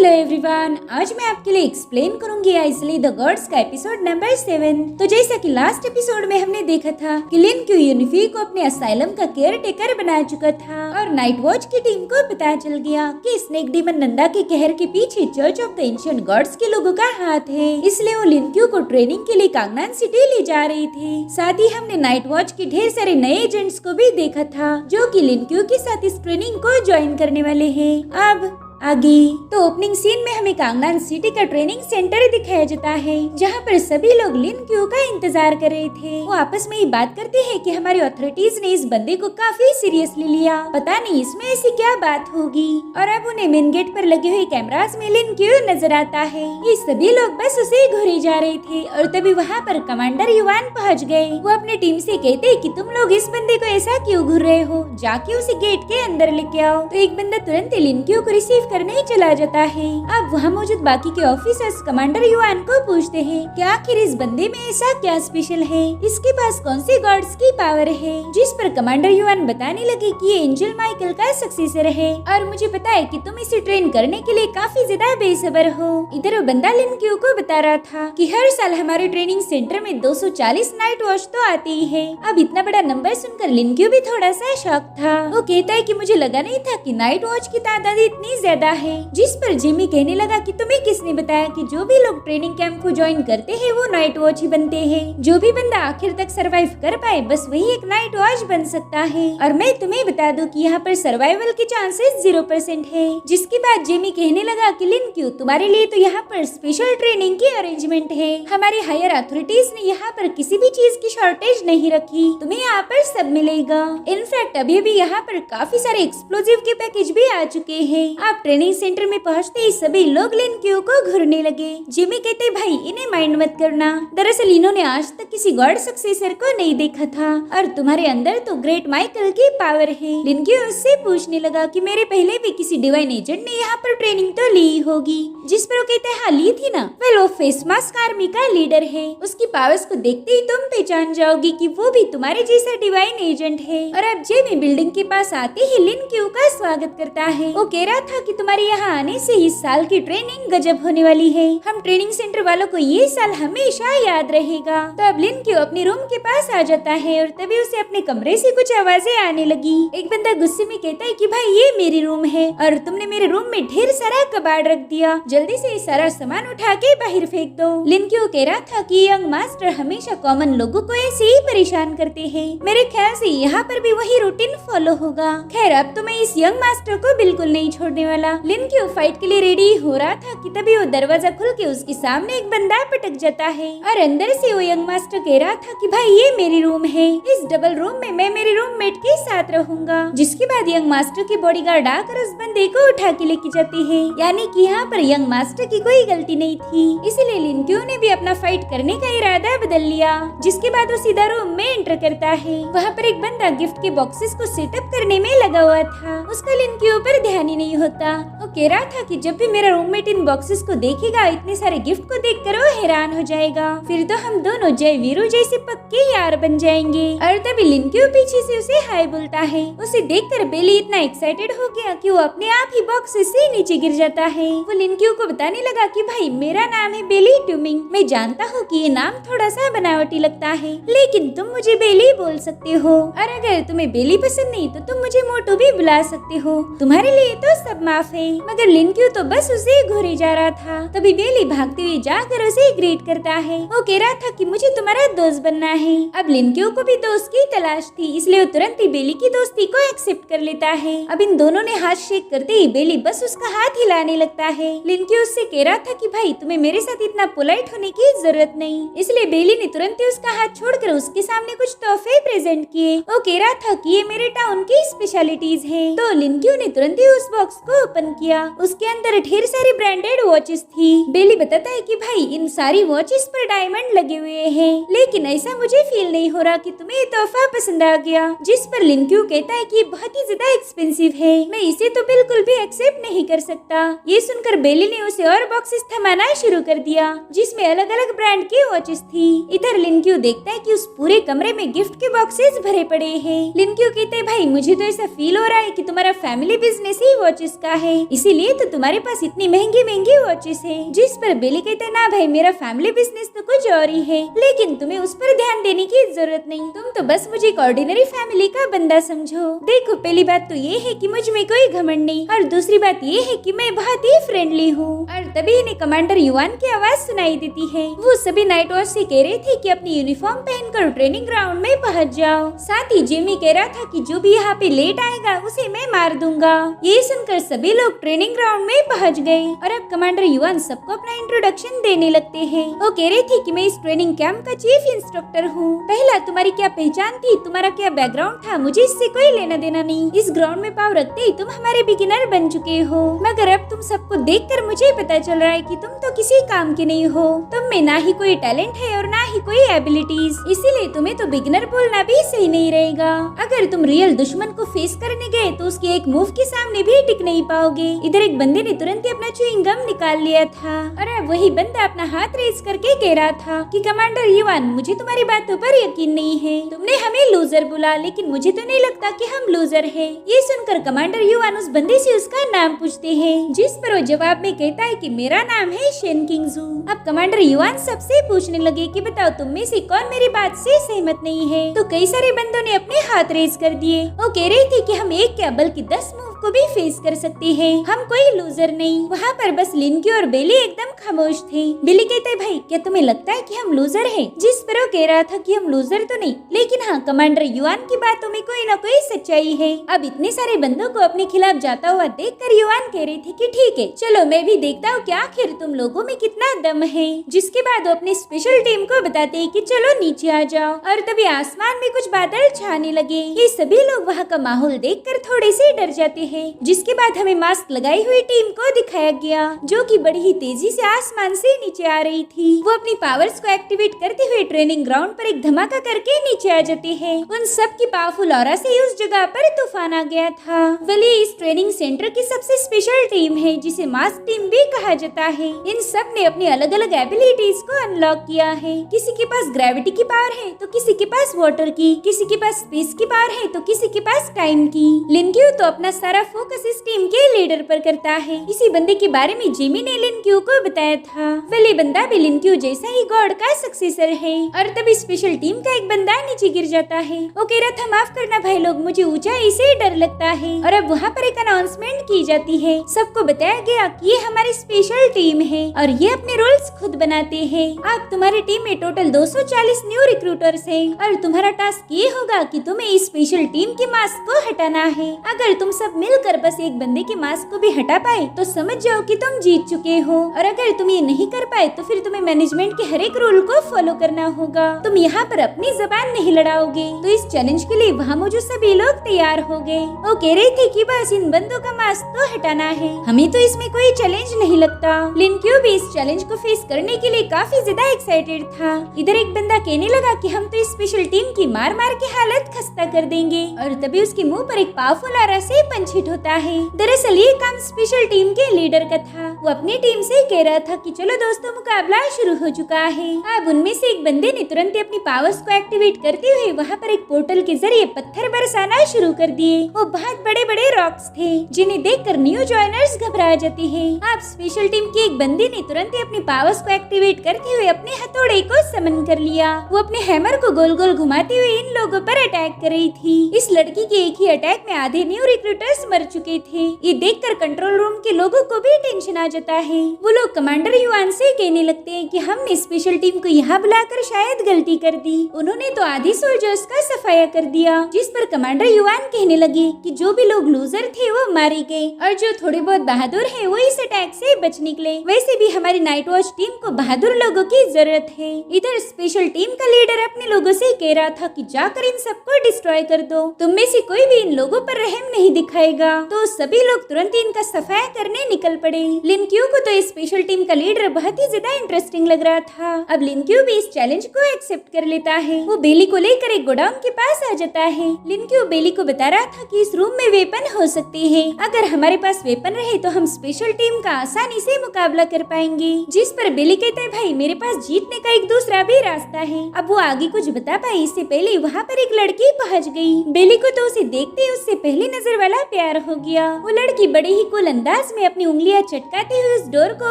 Hello everyone, आज मैं आपके लिए एक्सप्लेन करूंगी आई स्ले द गॉड्स का एपिसोड नंबर 7। तो जैसा कि लास्ट एपिसोड में हमने देखा था कि लिन क्यू यूनिफी को अपने असाइलम का केयर टेकर बना चुका था और नाइट वॉच की टीम को पता चल गया कि स्नेक डीमन नंदा के कहर के पीछे church of the ancient gods के लोगों का हाथ है। इसलिए वो लिन क्यू को ट्रेनिंग के लिए कांगनान सिटी ले जा रही थी। साथ ही हमने नाइट वॉच के ढेर सारे नए एजेंट्स को भी देखा था जो कि लिन क्यू के साथ इस ट्रेनिंग को ज्वाइन करने वाले हैं। अब आगे तो ओपनिंग सीन में हमें कांगनान सिटी का ट्रेनिंग सेंटर दिखाया जाता है जहाँ पर सभी लोग लिन क्यू का इंतजार कर रहे थे। वो आपस में ही बात करते हैं कि हमारी अथॉरिटीज ने इस बंदे को काफी सीरियसली लिया, पता नहीं इसमें ऐसी क्या बात होगी। और अब उन्हें मेन गेट पर लगे हुए कैमरास में लिन क्यू नजर आता है। ये सभी लोग बस उसे घूरे जा रहे थे और तभी वहाँ पर कमांडर युवान पहुँच गए। वो अपने टीम से कहते कि तुम लोग इस बंदे को ऐसा क्यों घूर रहे हो, जाके उसे गेट के अंदर लेके आओ। तो एक बंदा तुरंत लिन क्यू को रिसीव करने ही चला जाता है। अब वहाँ मौजूद बाकी के ऑफिसर्स कमांडर युआन को पूछते हैं कि आखिर इस बंदे में ऐसा क्या स्पेशल है, इसके पास कौन से गॉड्स की पावर है। जिस पर कमांडर युआन बताने लगे कि ये एंजल माइकल का सक्सेसर है और मुझे पता है कि तुम इसे ट्रेन करने के लिए काफी ज्यादा बेसब्र हो। इधर वो बंदा लिन क्यू को बता रहा था कि हर साल हमारे ट्रेनिंग सेंटर में 240 नाइट वॉच तो आती ही है। अब इतना बड़ा नंबर सुनकर लिन क्यू भी थोड़ा सा शॉक था। वो कहता है कि मुझे लगा नहीं था कि नाइट वॉच की तादाद इतनी ज्यादा है। जिस पर जिमी कहने लगा कि तुम्हें किसने बताया कि जो भी लोग ट्रेनिंग कैंप को ज्वाइन करते हैं वो नाइट वॉच ही बनते हैं। जो भी बंदा आखिर तक सरवाइव कर पाए बस वही एक नाइट वॉच बन सकता है। और मैं तुम्हें बता दूं कि यहाँ पर सर्वाइवल के चांसेस 0% है। जिसके बाद जिमी कहने लगा कि लिन क्यू तुम्हारे लिए तो यहाँ पर स्पेशल ट्रेनिंग की अरेंजमेंट है। हमारी हायर अथॉरिटीज ने यहाँ पर किसी भी चीज की शॉर्टेज नहीं रखी, तुम्हें यहाँ पर सब मिलेगा। इनफैक्ट अभी भी यहाँ पर काफी सारे एक्सप्लोजिव के पैकेज भी आ चुके हैं। आप ट्रेनिंग सेंटर में पहुंचते ही सभी लोग लिन क्यू को घूरने लगे। जिमी कहते भाई इन्हें माइंड मत करना, दरअसल इन्होंने आज तक किसी गॉड सक्सेसर को नहीं देखा था और तुम्हारे अंदर तो ग्रेट माइकल की पावर है। लिन क्यू उससे पूछने लगा कि मेरे पहले भी किसी डिवाइन एजेंट ने यहाँ पर ट्रेनिंग तो ली होगी। जिस पर वो कहते हैं हाँ ली थी ना। वो फेस मास्क आर्मी का लीडर है, उसकी पावर्स को देखते ही तुम पहचान जाओगी कि वो भी तुम्हारे जैसा डिवाइन एजेंट है। और अब जेमी बिल्डिंग के पास आते ही लिन क्यू का स्वागत करता है। वो कह रहा था कि तुम्हारे यहाँ आने से इस साल की ट्रेनिंग गजब होने वाली है, हम ट्रेनिंग सेंटर वालों को ये साल हमेशा याद रहेगा। तो अब लिन क्यू अपने रूम के पास आ जाता है और तभी उसे अपने कमरे से कुछ आवाजें आने लगी। एक बंदा गुस्से में कहता है कि भाई ये मेरी रूम है और तुमने मेरे रूम में ढेर सारा कबाड़ रख दिया, जल्दी से सारा सामान उठा के बाहर फेंक दो। लिन क्यू कह रहा था कि यंग मास्टर हमेशा कॉमन लोगों को ऐसे ही परेशान करते हैं, मेरे ख्याल से यहाँ पर भी वही रूटीन फॉलो होगा। खैर अब तो मैं इस यंग मास्टर को बिल्कुल नहीं छोड़ने वाला। लिन क्यू फाइट के लिए रेडी हो रहा था कि तभी वो दरवाजा खुल के उसके सामने एक बंदा पटक जाता है और अंदर से वो यंग मास्टर कह रहा था कि भाई ये मेरी रूम है, इस डबल रूम में मैं मेरे रूममेट के साथ रहूंगा। जिसके बाद यंग मास्टर की बॉडीगार्ड आकर उस बंदे को उठा के लेके जाती है, यानी कि यहाँ पर यंग मास्टर की कोई गलती नहीं थी। इसीलिए लिन क्यू ने भी अपना फाइट करने का इरादा बदल लिया। जिसके बाद वो सीधा रूम में एंटर करता है। वहाँ पर एक बंदा गिफ्ट के बॉक्सेस को सेटअप करने में लगा हुआ था, उसका लिन क्यू पर ध्यान ही नहीं होता। वो कह रहा था कि जब भी मेरा रूममेट इन बॉक्सेस को देखेगा इतने सारे गिफ्ट को देखकर वो हैरान हो जाएगा, फिर तो हम दोनों जय वीरू जैसे पक्के यार बन जाएंगे। और तभी लिन क्यू पीछे से उसे हाय बोलता है। उसे देखकर बेली इतना एक्साइटेड हो गया कि वो अपने आप ही बॉक्सेस से नीचे गिर जाता है। वो लिन क्यू को बताने लगा कि भाई मेरा नाम है बेली ट्यूमिंग, मैं जानता हूँ कि ये नाम थोड़ा सा बनावटी लगता है लेकिन तुम मुझे बेली बोल सकते हो, और अगर तुम्हें बेली पसंद नहीं तो तुम मुझे मोटू भी बुला सकते हो, तुम्हारे लिए तो सब माफ है। मगर लिन क्यू तो बस उसे घूरे जा रहा था। तभी बेली भागते हुए जाकर उसे ग्रीट करता है। वो कह रहा था कि मुझे तुम्हारा दोस्त बनना है। अब लिन क्यू को भी दोस्त की तलाश थी, इसलिए वो तुरंत ही बेली की दोस्ती को एक्सेप्ट कर लेता है। अब इन दोनों ने हाथ शेक करते ही बेली बस उसका हाथ हिलाने लगता है। लिन क्यू उससे कह रहा था कि भाई तुम्हें मेरे साथ इतना पोलाइट होने की जरूरत नहीं, इसलिए बेली ने तुरंत ही उसका हाथ छोड़कर उसके सामने कुछ तोहफे प्रेजेंट किए। वो कह रहा था कि ये मेरे टाउन की स्पेशलिटीज हैं। तो लिन क्यू ने तुरंत ही उस बॉक्स को ओपन किया। उसके अंदर ढेर सारे ब्रांडेड ब्रांडेड वॉचेस थी। बेली बताता है कि भाई इन सारी वॉचेस पर डायमंड लगे हुए हैं, लेकिन ऐसा मुझे फील नहीं हो रहा कि तुम्हें ये तोहफा पसंद आ गया। जिस पर लिनक्यू कहता है कि बहुत ही ज्यादा एक्सपेंसिव है, मैं इसे तो बिल्कुल भी एक्सेप्ट नहीं कर सकता। ये सुनकर बेली ने उसे और बॉक्सेस थमाना शुरू कर दिया जिसमें अलग अलग ब्रांड की वॉचेस थी। इधर लिनक्यू देखता है कि उस पूरे कमरे में गिफ्ट के बॉक्सेस भरे पड़े हैं। लिनक्यू कहते हैं भाई मुझे तो ऐसा फील हो रहा है कि तुम्हारा फैमिली बिजनेस ही वॉचेस का है, इसीलिए तो तुम्हारे पास इतनी महंगी महंगी वॉचेस है। जिस पर बेली कहते हैं ना भाई मेरा फैमिली बिजनेस तो कुछ और ही है, लेकिन तुम्हें उस पर ध्यान देने की जरूरत नहीं, तुम तो बस मुझे एक ऑर्डिनरी फैमिली का बंदा समझो। देखो पहली बात तो ये है कि मुझ में कोई घमंड नहीं, और दूसरी बात ये है कि मैं बहुत ही फ्रेंडली हूँ। और तभी इन्हें कमांडर युआन की आवाज सुनाई देती है। वो सभी नाइट वॉच से कह रहे थे कि अपनी यूनिफॉर्म पहनकर ट्रेनिंग ग्राउंड में पहुंच जाओ। साथ ही जेमी कह रहा था कि जो भी यहाँ पे लेट आएगा उसे मैं मार दूंगा। ये सुनकर सभी लोग ट्रेनिंग ग्राउंड में पहुंच गए और अब कमांडर युआन सबको अपना इंट्रोडक्शन देने लगते हैं। वो कह रहे थे कि मैं इस ट्रेनिंग कैंप का चीफ इंस्ट्रक्टर हूँ। पहला तुम्हारी क्या पहचान थी, तुम्हारा क्या बैकग्राउंड था, मुझे इससे कोई लेना देना नहीं। इस ग्राउंड में पाँव रखते ही तुम हमारे बिगिनर बन चुके हो, मगर अब तुम सबको देखकर मुझे पता चल रहा है कि तुम तो किसी काम के नहीं हो। तुम में ना ही कोई टैलेंट है और ना ही कोई एबिलिटीज, इसीलिए तुम्हें तो बिगिनर बोलना भी सही नहीं रहेगा। अगर तुम रियल दुश्मन को फेस करने गए तो उसके एक मूव के सामने भी टिक नहीं पाओगे। इधर एक बंदे ने तुरंत ही अपना च्युइंग गम निकाल लिया था और अब वही बंदा अपना हाथ रेज करके कह रहा था कि कमांडर युआन मुझे तुम्हारी बातों पर यकीन नहीं है, तुमने हमें लूजर बोला लेकिन मुझे तो नहीं लगता कि हम लूजर हैं। ये सुनकर कमांडर युआन उस बंदे से उसका नाम पूछते हैं, जिस पर वो जवाब में कहता है कि मेरा नाम है शेन किंगजू। अब कमांडर युआन सबसे पूछने लगे कि बताओ तुम में से कौन मेरी बात से सहमत नहीं है। तो कई सारे बंदों ने अपने हाथ रेज कर दिए। वो कह रहे थे कि हम एक क्या बल्कि 10 मूव को भी फेस कर सकते हैं, हम कोई लूजर नहीं। वहाँ पर बस लिनक्यू और बेली एकदम खामोश थे। बेली कहते भाई क्या तुम्हें लगता है कि हम लूजर हैं? जिस पर वो कह रहा था कि हम लूजर तो नहीं, लेकिन हाँ कमांडर युआन की बातों में कोई ना कोई सच्चाई है। अब इतने सारे बंदों को अपने खिलाफ जाता हुआ देखकर युआन कह रही थी कि ठीक है चलो मैं भी देखता हूँ कि आखिर तुम लोगों में कितना दम है। जिसके बाद वो अपनी स्पेशल टीम को बताते हैं कि चलो नीचे आ जाओ। और तभी आसमान में कुछ बादल छाने लगे। ये सभी लोग वहाँ का माहौल देखकर थोड़े से डर जाते हैं। जिसके बाद हमें मास्क लगाई हुई टीम को दिखाया गया जो कि बड़ी ही तेजी से आसमान से नीचे आ रही थी। वो अपनी पावर्स को एक्टिवेट करते हुए ट्रेनिंग ग्राउंड पर एक धमाका करके नीचे आ जाते हैं। उन सब की पावरफुल ऑरा से उस जगह पर तूफान आ गया था। वली इस ट्रेनिंग सेंटर की सबसे स्पेशल टीम है जिसे मास्क टीम भी कहा जाता है। इन सब ने अपनी अलग अलग एबिलिटीज को अनलॉक किया है। किसी के पास ग्रेविटी की पावर है तो किसी के पास वाटर की, किसी के पास स्पेस की पावर है तो किसी के पास टाइम की। लिनक्यू तो अपना सारा फोकस इस टीम के लीडर पर करता है। इसी बंदे के बारे में जेमी ने लिनक्यू को बताया था। वली बंदा भी लिनक्यू जैसा ही गॉड का सक्सेसर है। और तभी स्पेशल टीम का एक बंदा नीचे गिर जाता है। वो कह रहा था माफ करना भाई लोग, मुझे ऊंचाई से डर लगता है। और अब वहाँ पर एक अनाउंसमेंट की जाती है। सबको बताया गया कि ये हमारी स्पेशल टीम है और ये अपने रूल्स खुद बनाते हैं। आप तुम्हारी टीम में टोटल 240 न्यू रिक्रूटर्स हैं और तुम्हारा टास्क ये होगा कि तुम्हें इस स्पेशल टीम के मास्क को हटाना है। अगर तुम सब मिलकर बस एक बंदे के मास्क को भी हटा पाए तो समझ जाओ कि तुम जीत चुके हो, और अगर तुम ये नहीं कर पाए तो फिर तुम्हें मैनेजमेंट के हर एक रूल को फॉलो करना होगा। तुम यहाँ पर अपनी जबान नहीं लड़ाओगे। तो इस चैलेंज के लिए वहाँ मौजूद सभी लोग तैयार हो गए। वो कह रहे थे कि बस इन बंदों का मास्क तो हटाना है, हमें तो इसमें कोई चैलेंज नहीं लगता। लिनक्यू भी इस चैलेंज को फेस करने के लिए काफी ज्यादा एक्साइटेड था। इधर एक बंदा कहने लगा कि हम तो इस स्पेशल टीम की मार मार के हालत खस्ता कर देंगे, और तभी उसके मुंह पर एक पावरफुल ऑरा से पंच हिट होता है। दरअसल ये काम स्पेशल टीम के लीडर का था। वो अपनी टीम से कह रहा था कि चलो दोस्तों मुकाबला शुरू हो चुका है। अब उनमें से एक बंदे ने तुरंत ही अपनी पावर्स को एक्टिवेट करते हुए वहाँ पर एक पोर्टल के जरिए पत्थर बरसाना शुरू कर दिए। वो बहुत बड़े बड़े रॉक्स थे जिन्हें देखकर न्यू जॉइनर्स घबरा जाते हैं। अब स्पेशल टीम के एक बंदे ने तुरंत ही अपनी पावर्स को एक्टिवेट करते हुए अपने हथौड़े को समन कर लिया। वो अपने हैमर को गोल गोल घुमाते हुए इन लोगों पर अटैक कर रही थी। इस लड़की के एक ही अटैक में आधे न्यू रिक्रूटर्स मर चुके थे। ये देखकर कंट्रोल रूम के लोगों को भी टेंशन आ जाता है। वो लोग कमांडर युआन से कहने लगते हैं कि हमने स्पेशल टीम को यहाँ बुलाकर शायद गलती कर दी। उन्होंने तो आधी सोल्जर्स का सफाया कर दिया। जिस पर कमांडर युआन कहने लगे कि जो भी लोग लूजर थे वो मारे गए और जो थोड़े बहुत बहादुर हैं वो इस अटैक से बच निकले। वैसे भी हमारी नाइट वॉच टीम को बहादुर लोगों की जरूरत है। इधर स्पेशल टीम का लीडर अपने लोगों से कह रहा था कि जाकर इन सबको डिस्ट्रॉय कर दो। तुम में से कोई भी इन लोगों पर रहम नहीं दिखाएगा। जाएगा। तो सभी लोग तुरंत ही इनका सफाया करने निकल पड़े। लिन क्यू को तो स्पेशल टीम का लीडर बहुत ही ज्यादा इंटरेस्टिंग लग रहा था। अब लिन क्यू भी इस चैलेंज को एक्सेप्ट कर लेता है। वो बेली को लेकर एक गोडाउन के पास आ जाता है। लिन क्यू बेली को बता रहा था कि इस रूम में वेपन हो सकते हैं। अगर हमारे पास वेपन रहे तो हम स्पेशल टीम का आसानी से मुकाबला कर पाएंगे। जिस पर बेली कहता है भाई मेरे पास जीतने का एक दूसरा भी रास्ता है। अब वो आगे कुछ बता पाई इससे पहले वहाँ पर एक लड़की पहुँच गई। बेली को तो उसे देखते ही उससे पहली नजर वाला प्यार हो गया। वो लड़की बड़े ही कूल अंदाज में अपनी उंगलियां चटकाते हुए उस डोर को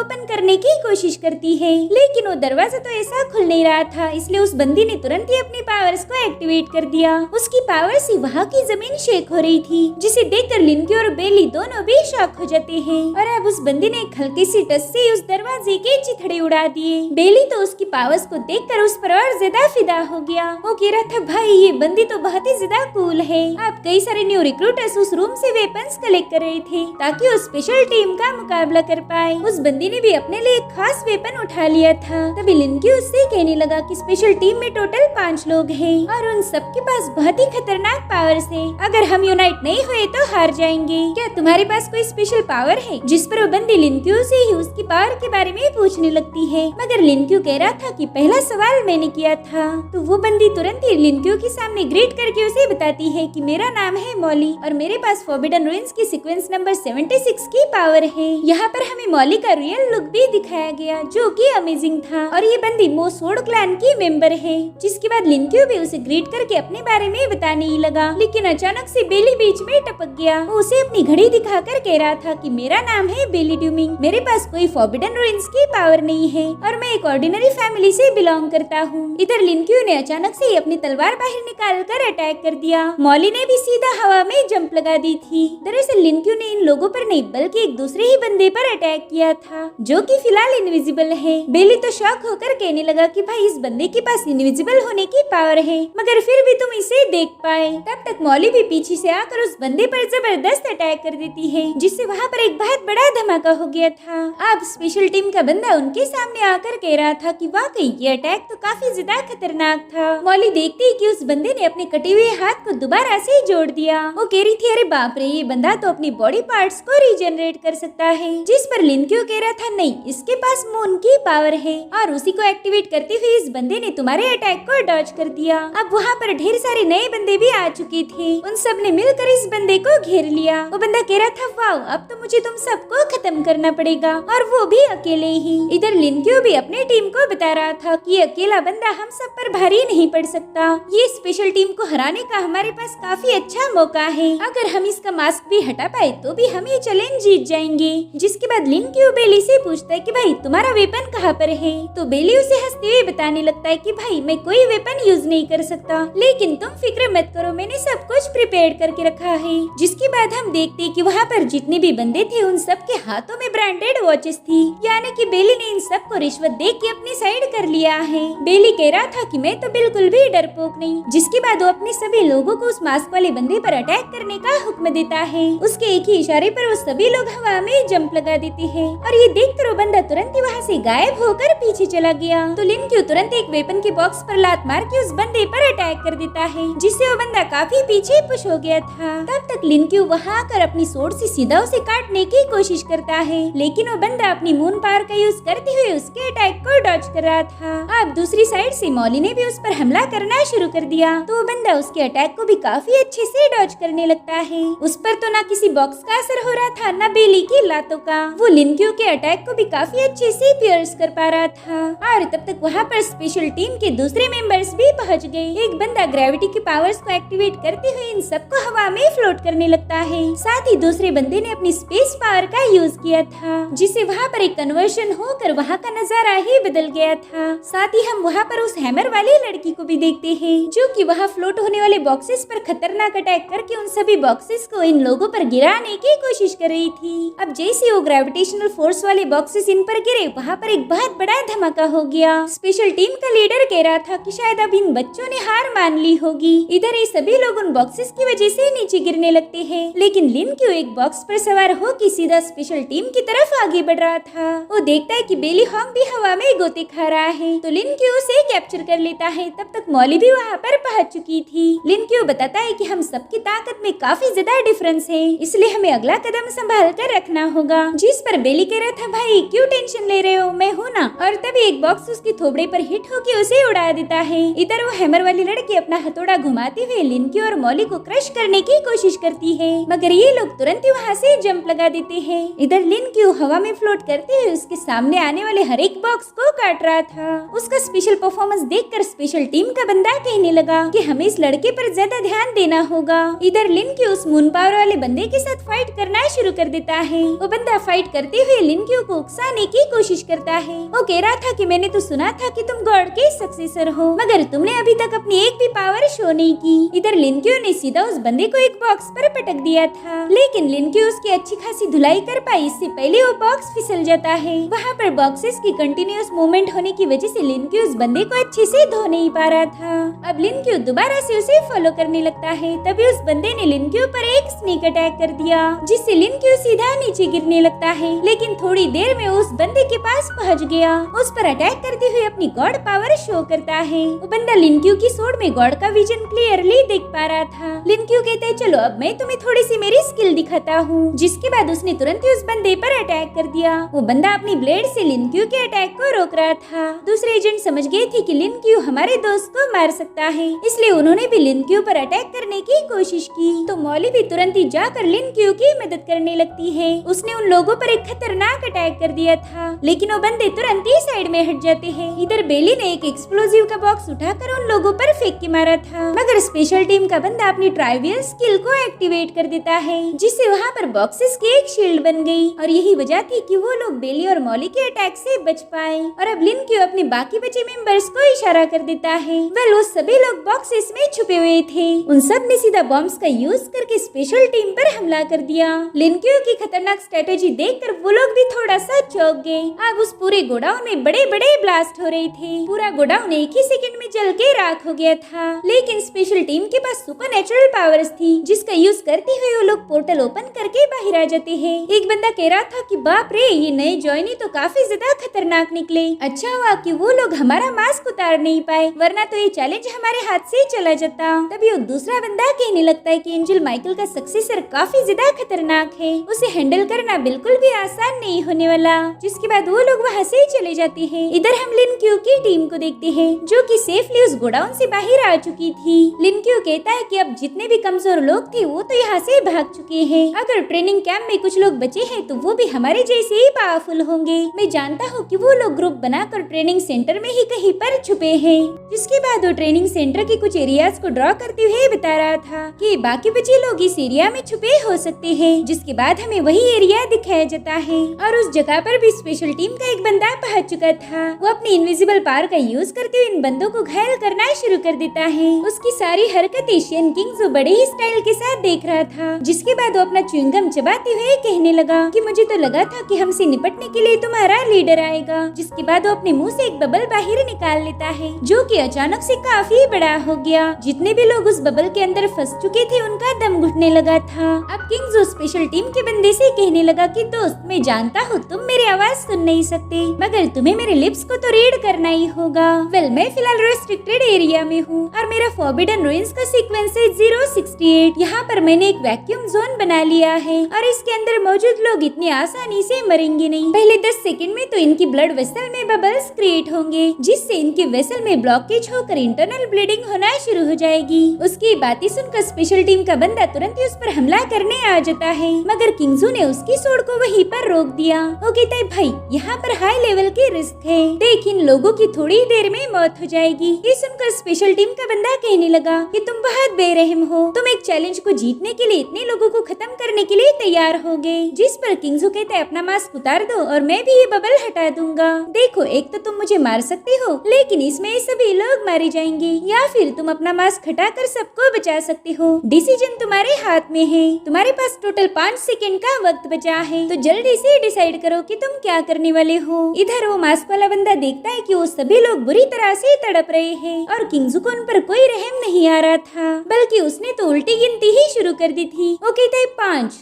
ओपन करने की कोशिश करती है, लेकिन वो दरवाजा तो ऐसा खुल नहीं रहा था। इसलिए उस बंदी ने तुरंत ही अपनी पावर्स को एक्टिवेट कर दिया। उसकी पावर से वहाँ की जमीन शेक हो रही थी, जिसे देखकर लिन क्यू और बेली दोनों भी शॉक हो जाते हैं। और अब उस बंदी ने एक हल्की सी टच से उस दरवाजे के चिथड़े उड़ा दिए। बेली तो उसकी पावर्स को देखकर उस पर और ज्यादा फिदा हो गया। वो कह रहा था भाई ये बंदी तो बहुत ही ज्यादा कूल है। अब कई सारे न्यू रिक्रूटर्स उस रूम से वेपन्स कलेक्ट कर रहे थे ताकि वो स्पेशल टीम का मुकाबला कर पाए। उस बंदी ने भी अपने लिए एक खास वेपन उठा लिया था। तभी लिन क्यू उससे कहने लगा कि स्पेशल टीम में टोटल 5 लोग हैं और उन सबके पास बहुत ही खतरनाक पावर्स है। अगर हम यूनाइट नहीं हुए तो हार जाएंगे। क्या तुम्हारे पास कोई स्पेशल पावर है? जिस पर वो बंदी लिन क्यू से ही उसकी पावर के बारे में पूछने लगती है, मगर लिन क्यू कह रहा था कि पहला सवाल मैंने किया था। तो वो बंदी तुरंत ही लिन क्यू के सामने ग्रीट करके उसे बताती है कि मेरा नाम है मॉली और मेरे पास फॉरबिडन रूइंस की सीक्वेंस नंबर 76 की पावर है। यहाँ पर हमें मॉली का रियल लुक भी दिखाया गया जो कि अमेजिंग था। और ये बंदी मोसोड क्लैन की मेंबर है। जिसके बाद लिन क्यू भी उसे ग्रीट करके अपने बारे में बताने ही लगा, लेकिन अचानक से बेली बीच में टपक गया। वो उसे अपनी घड़ी दिखाकर कह रहा था कि मेरा नाम है बेली ड्यूमिंग, मेरे पास कोई फॉरबिडन रूइंस की पावर नहीं है और मैं एक ऑर्डिनरी फैमिली से बिलोंग करता हूँ। इधर लिन क्यू ने अचानक से अपनी तलवार बाहर निकाल कर अटैक कर दिया। मॉली ने भी सीधा हवा में जंप लगा दी थी। दरअसल लिन क्यू ने इन लोगों पर नहीं बल्कि एक दूसरे ही बंदे पर अटैक किया था जो कि फिलहाल इनविजिबल है। बेली तो शॉक होकर कहने लगा कि भाई इस बंदे के पास इनविजिबल होने की पावर है मगर फिर भी तुम इसे देख पाए। तब तक मॉली भी पीछे से आकर उस बंदे पर जबरदस्त अटैक कर देती है जिससे वहाँ पर एक बहुत बड़ा धमाका हो गया था। अब स्पेशल टीम का बंदा उनके सामने आकर कह रहा था कि वाकई ये अटैक तो काफी ज्यादा खतरनाक था। मॉली देखती है कि उस बंदे ने अपने कटे हुए हाथ को दोबारा से जोड़ दिया। वो कह रही थी अरे बाप रे ये बंदा तो अपनी बॉडी पार्ट्स को रीजनरेट कर सकता है। जिस पर लिन क्यू कह रहा था नहीं इसके पास मून की पावर है और उसी को एक्टिवेट करते हुए इस बंदे ने तुम्हारे अटैक को डॉज कर दिया। अब वहाँ पर ढेर सारे नए बंदे भी आ चुके थे। उन सब ने मिलकर इस बंदे को घेर लिया। वो बंदा कह रहा था वाओ अब तो मुझे तुम सबको खत्म करना पड़ेगा और वो भी अकेले ही। इधर लिन क्यू भी अपनी टीम को बता रहा था कि अकेला बंदा हम सब पर भारी नहीं पड़ सकता। ये स्पेशल टीम को हराने का हमारे पास काफी अच्छा मौका है। अगर हम इसका मास्क भी हटा पाए तो भी हम ये चैलेंज जीत जाएंगे। जिसके बाद लिन क्यू बेली से पूछता है कि भाई तुम्हारा वेपन कहाँ पर है? तो बेली उसे हंसते हुए बताने लगता है कि भाई मैं कोई वेपन यूज नहीं कर सकता, लेकिन तुम फिक्र मत करो मैंने सब कुछ प्रिपेयर करके रखा है। जिसके बाद हम देखते हैं कि वहाँ पर जितने भी बंदे थे उन सब के हाथों में ब्रांडेड वॉचेस थी, यानी कि बेली ने इन सब को रिश्वत दे के अपनी साइड कर लिया है। बेली कह रहा था कि मैं तो बिल्कुल भी डरपोक नहीं। जिसके बाद वो अपने सभी लोगों को उस मास्क वाले बंदे पर अटैक करने का हुक्म देता है। उसके एक ही इशारे पर वो सभी लोग हवा में जंप लगा देते हैं और ये देखकर वो बंदा तुरंत ही वहाँ से गायब होकर पीछे चला गया। तो लिन क्यू तुरंत एक वेपन के बॉक्स पर लात मार के उस बंदे पर अटैक कर देता है जिससे वो बंदा काफी पीछे पुश हो गया था। तब तक लिन क्यू वहाँ आकर अपनी सोर्ड से सीधा उसे काटने की कोशिश करता है, लेकिन वो बंदा अपनी मून पावर का यूज करते हुए उसके अटैक को डॉज कर रहा था। अब दूसरी साइड से मॉली ने भी उस पर हमला करना शुरू कर दिया तो वो बंदा उसके अटैक को भी काफी अच्छे से डॉज करने लगता है। उस पर तो ना किसी बॉक्स का असर हो रहा था न बेली की लातों का। वो लिन क्यू के अटैक को भी काफी अच्छे से पियर्स कर पा रहा था। और तब तक वहाँ पर स्पेशल टीम के दूसरे मेंबर्स भी पहुँच गए। एक बंदा ग्रेविटी के पावर्स को एक्टिवेट करते हुए इन सबको हवा में फ्लोट करने लगता है। साथ ही दूसरे बंदे ने अपनी स्पेस पावर का यूज किया था जिससे वहाँ पर एक कन्वर्शन होकर वहाँ का नजारा ही बदल गया था। साथ ही हम वहाँ पर उस हैमर वाली लड़की को भी देखते हैं जो कि वहाँ फ्लोट होने वाले बॉक्सेस पर खतरनाक अटैक करके उन सभी बॉक्सेस को इन लोगों पर गिराने की कोशिश कर रही थी। अब जैसे वो ग्रेविटेशनल फोर्स वाले बॉक्सेस इन पर गिरे वहाँ पर एक बहुत बड़ा धमाका हो गया। स्पेशल टीम का लीडर कह रहा था कि शायद अब इन बच्चों ने हार मान ली होगी। इधर ये सभी लोग उन बॉक्सेस की वजह से नीचे गिरने लगते हैं, लेकिन लिन क्यू एक बॉक्स पर सवार होकर सीधा स्पेशल टीम की तरफ आगे बढ़ रहा था। वो देखता है कि बेली हॉन्ग भी हवा में गोते खा रहा है तो लिन क्यू उसे कैप्चर कर लेता है। तब तक मॉली भी वहाँ पर पहुँच चुकी थी। लिन क्यू बताता है कि हम सबकी ताकत में काफी ज्यादा डिफरेंस है, इसलिए हमें अगला कदम संभाल कर रखना होगा। जिस पर बेली कह रहा था, भाई क्यों टेंशन ले रहे हो, मैं हूँ ना। और तभी एक बॉक्स उसकी थोबड़े पर हिट होकर उसे उड़ा देता है। इधर वो हैमर वाली लड़की अपना हथौड़ा घुमाते हुए लिनक्यू और मॉली को क्रश करने की कोशिश करती है, मगर ये लोग तुरंत ही वहाँ से जंप लगा देते हैं। इधर लिनक्यू हवा में फ्लोट करते हुए उसके सामने आने वाले हर एक बॉक्स को काट रहा था। उसका स्पेशल परफॉर्मेंस देखकर स्पेशल टीम का बंदा कहने लगा कि हमें इस लड़के पर ज्यादा ध्यान देना होगा। इधर लिनक्यू उस मून पावर वाले बंदे के साथ फाइट करना शुरू कर देता है। वो बंदा फाइट करते हुए लिनक्यू को उकसाने की कोशिश करता है। वो कह रहा था कि मैंने तो सुना था कि तुम गॉड के सक्सेसर हो, मगर तुमने अभी तक अपनी एक भी पावर शो नहीं की। इधर लिनक्यू ने सीधा उस बंदे को एक बॉक्स पर पटक दिया था, लेकिन लिनक्यू उसकी अच्छी खासी धुलाई कर पाई, इससे पहले वो बॉक्स फिसल जाता है। वहाँ पर बॉक्सेस की कंटिन्यूअस मूवमेंट होने की वजह से लिनक्यू उस बंदे को अच्छे से धो नहीं पा रहा था। अब लिनक्यू दोबारा से उसे फॉलो करने लगता है। तभी उस बंदे ने लिनक्यू पर एक स्नीक अटैक कर दिया, जिससे लिनक्यू सीधा नीचे गिरने लगता है। लेकिन थोड़ी देर में उस बंदे के पास पहुँच गया, उस पर अटैक करते हुए अपनी गॉड पावर शो करता है। वो बंदा लिनक्यू की सोड में गॉड का विजन क्लियरली देख पा रहा था। लिनक्यू कहता है, चलो अब मैं तुम्हें थोड़ी सी मेरी स्किल दिखाता हूँ। जिसके बाद उसने तुरंत ही उस बंदे पर अटैक कर दिया। वो बंदा अपनी ब्लेड से लिनक्यू के अटैक को रोक रहा था। दूसरे एजेंट समझ गए थे कि लिनक्यू हमारे दोस्त को मार सकता है, इसलिए उन्होंने भी लिनक्यू पर अटैक करने की कोशिश की। तो मॉली भी तुरंत ही जाकर लिनक्यू की मदद करने लगती है। उसने उन लोगों पर एक खतरनाक अटैक कर दिया था, लेकिन वो बंदे तुरंत ही साइड में हट जाते हैं। इधर बेली ने एक एक्सप्लोजिव का बॉक्स उठाकर उन लोगों पर फेंक के मारा था, मगर स्पेशल टीम का बंदा अपनी ट्राइवियल स्किल को एक्टिवेट कर देता है, जिससे वहाँ पर बॉक्सेस की एक शील्ड बन गई। और यही वजह थी कि वो लोग बेली और मॉली के अटैक से बच पाए। और अब लिनक्यू अपने बाकी बचे मेंबर्स को इशारा कर देता है। वेल, वो सभी लोग बॉक्सेस में छुपे हुए थे। उन सब ने सीधा बॉम्ब्स का यूज करके स्पेशल टीम पर हमला कर दिया। लिनक्यू की खतरनाक स्ट्रेटेजी देखकर वो लोग भी थोड़ा सा चौंक गए। अब उस पूरे गोडाउन में बड़े बड़े ब्लास्ट हो रहे थे। पूरा गोडाउन एक ही सेकंड में जल के राख हो गया था। लेकिन स्पेशल टीम के पास सुपरनेचुरल पावर्स थी, जिसका यूज करते हुए वो लोग पोर्टल ओपन करके बाहर आ जाते हैं। एक बंदा कह रहा था कि बाप रे, ये नए जॉइनी तो काफी ज्यादा खतरनाक निकले। अच्छा हुआ कि वो लोग हमारा मास्क उतार नहीं पाए, वरना तो ये चैलेंज हमारे हाथ से चला जाता। तभी वो दूसरा बंदा कहने लगता है कि एंजल माइकल का सक्सेसर काफी ज्यादा खतरनाक है, उसे हैंडल करना बिल्कुल भी आसान नहीं होने वाला। जिसके बाद वो लोग वहाँ से चले जाते हैं। इधर हम लिनक्यू की टीम को देखते हैं, जो कि सेफली उस गोडाउन से बाहर आ चुकी थी। लिनक्यू कहता है कि अब जितने भी कमजोर लोग थे वो तो यहाँ से भाग चुके हैं। अगर ट्रेनिंग कैंप में कुछ लोग बचे हैं तो वो भी हमारे जैसे ही पावरफुल होंगे। मैं जानता हूँ कि वो लोग ग्रुप बनाकर ट्रेनिंग सेंटर में ही कहीं पर छुपे हैं। जिसके बाद वो ट्रेनिंग सेंटर के कुछ एरियाज को ड्रॉ करते हुए बता रहा था कि बाकी बचे लोग इस एरिया में छुपे हो सकते हैं। जिसके बाद हमें वही एरिया दिखाया जाता है और उस जगह पर भी स्पेशल टीम का एक बंदा पहुंच चुका था। वो अपनी इनविजिबल पावर का यूज करते हुए इन बंदों को घायल करना शुरू कर देता है। उसकी सारी हरकतें शेन किंग्स बड़े ही स्टाइल के साथ देख रहा था। जिसके बाद वो अपना च्युइंगम चबाते हुए कहने लगा कि मुझे तो लगा था कि हमसे निपटने के लिए तुम्हारा लीडर आएगा। जिसके बाद वो अपने मुंह से एक बबल बाहर निकाल लेता है, जो कि अचानक से काफी बड़ा हो गया। जितने भी लोग उस बबल के अंदर फंस चुके थे उनका दम घुटने लगा था। अब किंग्स उस स्पेशल टीम के बंदे से कहने लगा कि दोस्त, मैं जानता हूँ तुम मेरी आवाज सुन नहीं सकते, मगर तुम्हें मेरे लिप्स को तो रीड करना ही होगा। वेल, मैं फिलहाल रेस्ट्रिक्टेड एरिया में हूँ और मेरा फॉरबिडन रूइंस का सीक्वेंस है 068। यहाँ पर मैंने एक वैक्यूम जोन बना लिया है और इसके अंदर मौजूद लोग इतनी आसानी से मरेंगे नहीं। पहले 10 सेकंड में तो इनकी ब्लड वेसल में बबल्स क्रिएट होंगे, जिससे इनके वेसल में ब्लॉकेज होकर इंटरनल ब्लीडिंग होना शुरू हो जाएगी। उसकी बातें सुनकर स्पेशल टीम का बंदा तुरंत ही उस पर हमला करने आ जाता है, मगर किंग्जू ने उसकी सोड को वहीं पर रोक दिया। वो कहता है, भाई यहाँ पर हाई लेवल की रिस्क है, देख इन लोगों की थोड़ी देर में मौत हो जाएगी। ये सुनकर स्पेशल टीम का बंदा कहने लगा कि तुम बहुत बेरहम हो, तुम एक चैलेंज को जीतने के लिए इतने लोगों को खत्म करने के लिए तैयार हो गए। जिस पर किंग्जू कहता है, अपना मास्क उतार दो और मैं भी ये बबल हटा दूंगा। देखो, एक तो तुम मुझे मार सकते हो, लेकिन इसमें सभी लोग मारे जाएंगे, या फिर तुम अपना मास्क हटाकर सबको बचा सकते हो। डिसीजन तुम्हारे हाथ में है। तुम्हारे पास टोटल 5 सेकंड का वक्त बचा है, तो जल्दी से डिसाइड करो कि तुम क्या करने वाले हो। इधर वो मास्क वाला बंदा देखता है कि वो सभी लोग बुरी तरह से तड़प रहे हैं और किंग्जू को उन पर कोई रहम नहीं आ रहा था, बल्कि उसने तो उल्टी गिनती ही शुरू कर दी थी। वो कहता है 5,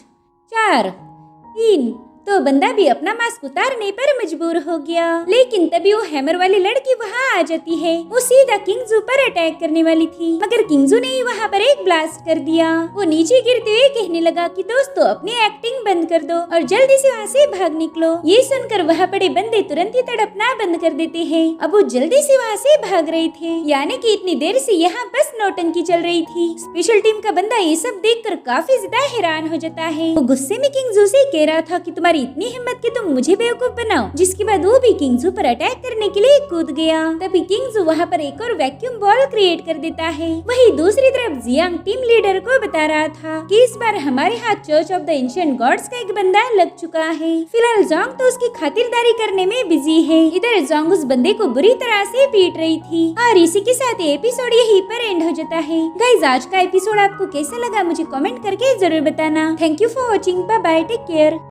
4, 3, तो बंदा भी अपना मास्क उतारने पर मजबूर हो गया। लेकिन तभी वो हैमर वाली लड़की वहाँ आ जाती है। वो सीधा किंगजू पर अटैक करने वाली थी, मगर किंगजू ने वहाँ पर एक ब्लास्ट कर दिया। वो नीचे गिरते हुए कहने लगा कि दोस्तों अपनी एक्टिंग बंद कर दो और जल्दी से वहाँ से भाग निकलो। ये सुनकर वहाँ पड़े बंदे तुरंत ही तड़पना बंद कर देते हैं। अब वो जल्दी से वहाँ से भाग रहे थे, यानी कि इतनी देर से यहाँ बस नौटंकी चल रही थी। स्पेशल टीम का बंदा ये सब देखकर काफी ज्यादा हैरान हो जाता है। वो गुस्से में किंगजू से कह रहा था कि तुम्हारी इतनी हिम्मत कि तुम मुझे बेवकूफ बनाओ, जिसके बाद वो भी किंगजू पर अटैक करने के लिए कूद गया। तभी किंगजू वहाँ पर एक और वैक्यूम बॉल क्रिएट कर देता है। वही दूसरी तरफ जियांग टीम लीडर को बता रहा था कि इस बार हमारे हाथ church of the ancient gods का एक बंदा लग चुका है। फिलहाल जोंग तो उसकी खातिरदारी करने में बिजी है। इधर जोंग उस बंदे को बुरी तरह से पीट रही थी। और इसी के साथ एपिसोड यहीं पर एंड हो जाता है। गाइस, आज का एपिसोड आपको कैसा लगा मुझे कमेंट करके जरूर बताना। Thank you for watching. Bye bye, take care.